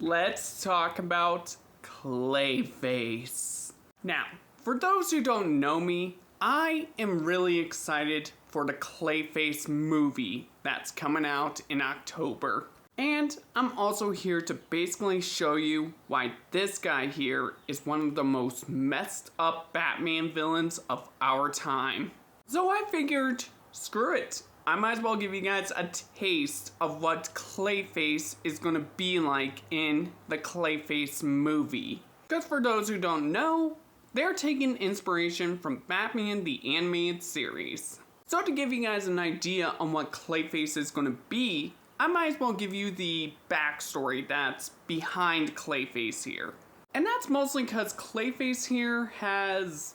let's talk about Clayface. Now, for those who don't know me, I am really excited for the Clayface movie that's coming out in October. And I'm also here to basically show you why this guy here is one of the most messed up Batman villains of our time. So I figured, screw it. I might as well give you guys a taste of what Clayface is going to be like in the Clayface movie. Because for those who don't know, they're taking inspiration from Batman the Animated Series. So to give you guys an idea on what Clayface is going to be, I might as well give you the backstory that's behind Clayface here. And that's mostly because Clayface here has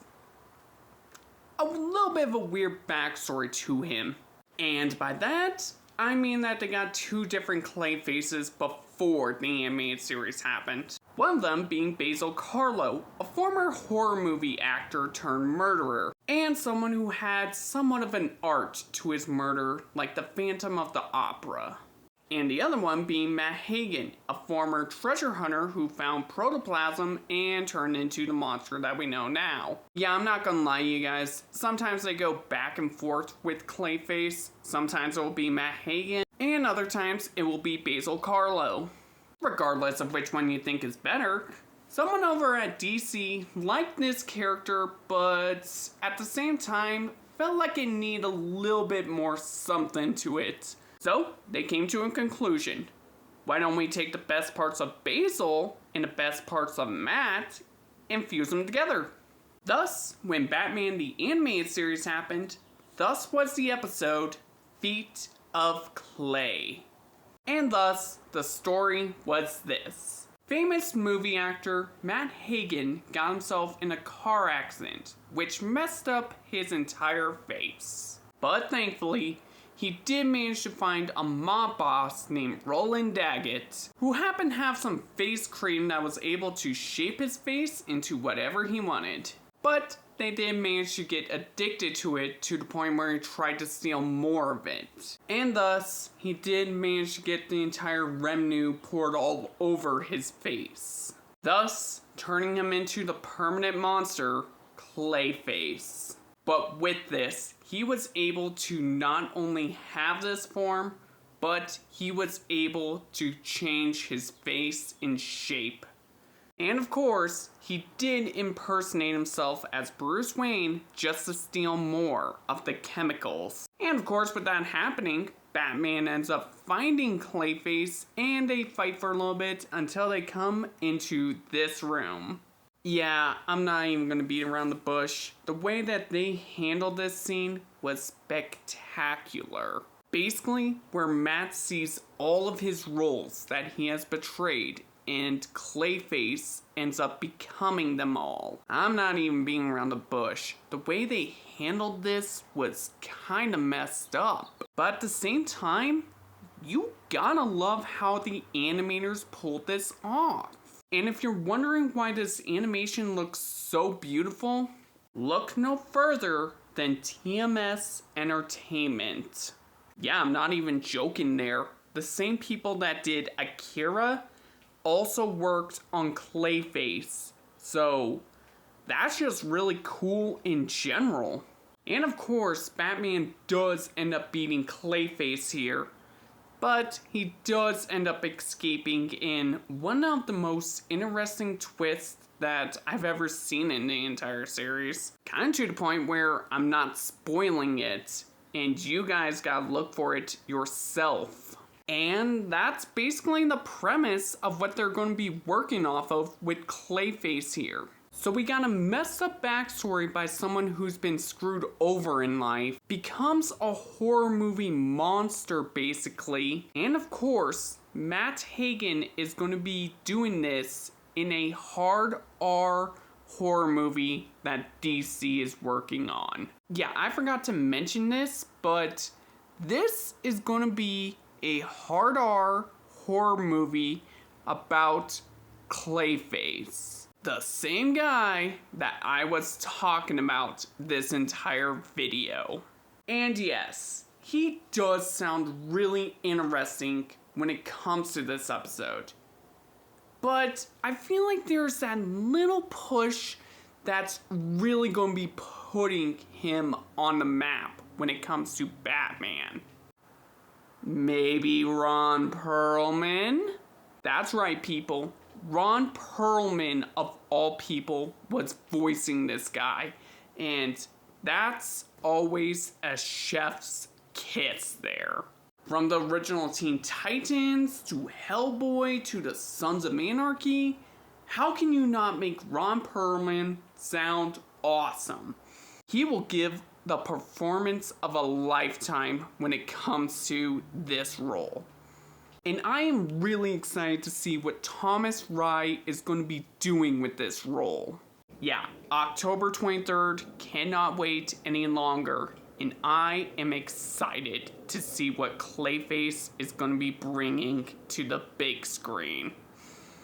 a little bit of a weird backstory to him. And by that, I mean that they got two different Clayfaces before the animated series happened. One of them being Basil Karlo, a former horror movie actor turned murderer, and someone who had somewhat of an art to his murder, like the Phantom of the Opera. And the other one being Matt Hagen, a former treasure hunter who found protoplasm and turned into the monster that we know now. Yeah, I'm not gonna lie to you guys, sometimes they go back and forth with Clayface, sometimes it will be Matt Hagen, and other times it will be Basil Karlo. Regardless of which one you think is better, someone over at DC liked this character, but at the same time, felt like it needed a little bit more something to it. So, they came to a conclusion. Why don't we take the best parts of Basil and the best parts of Matt and fuse them together? Thus, when Batman the Animated Series happened, thus was the episode Feet of Clay. And thus, the story was this. Famous movie actor Matt Hagen got himself in a car accident, which messed up his entire face. But thankfully, he did manage to find a mob boss named Roland Daggett, who happened to have some face cream that was able to shape his face into whatever he wanted. But they did manage to get addicted to it to the point where he tried to steal more of it. And thus, he did manage to get the entire residue poured all over his face, thus turning him into the permanent monster, Clayface. But with this, he was able to not only have this form, but he was able to change his face and shape. And of course, he did impersonate himself as Bruce Wayne just to steal more of the chemicals. And of course, with that happening, Batman ends up finding Clayface and they fight for a little bit until they come into this room. Yeah, I'm not even going to beat around the bush. The way that they handled this scene was spectacular. Basically, where Matt sees all of his roles that he has betrayed and Clayface ends up becoming them all. I'm not even beating around the bush. The way they handled this was kind of messed up. But at the same time, you gotta love how the animators pulled this off. And if you're wondering why this animation looks so beautiful, look no further than TMS Entertainment. Yeah, I'm not even joking there. The same people that did Akira also worked on Clayface. So, that's just really cool in general. And of course, Batman does end up beating Clayface here. But he does end up escaping in one of the most interesting twists that I've ever seen in the entire series. Kind of to the point where I'm not spoiling it, and you guys gotta look for it yourself. And that's basically the premise of what they're going to be working off of with Clayface here. So we got a messed up backstory by someone who's been screwed over in life, becomes a horror movie monster basically, and of course, Matt Hagen is going to be doing this in a hard R horror movie that DC is working on. Yeah, I forgot to mention this, but this is going to be a hard R horror movie about Clayface. The same guy that I was talking about this entire video. And yes, he does sound really interesting when it comes to this episode. but I feel like there's that little push that's really going to be putting him on the map when it comes to Batman. Maybe Ron Perlman? That's right, people. Ron Perlman, of all people, was voicing this guy. And that's always a chef's kiss there. From the original Teen Titans to Hellboy to the Sons of Anarchy, how can you not make Ron Perlman sound awesome? He will give the performance of a lifetime when it comes to this role. And I am really excited to see what Thomas Rye is going to be doing with this role. Yeah, October 23rd, cannot wait any longer. And I am excited to see what Clayface is going to be bringing to the big screen.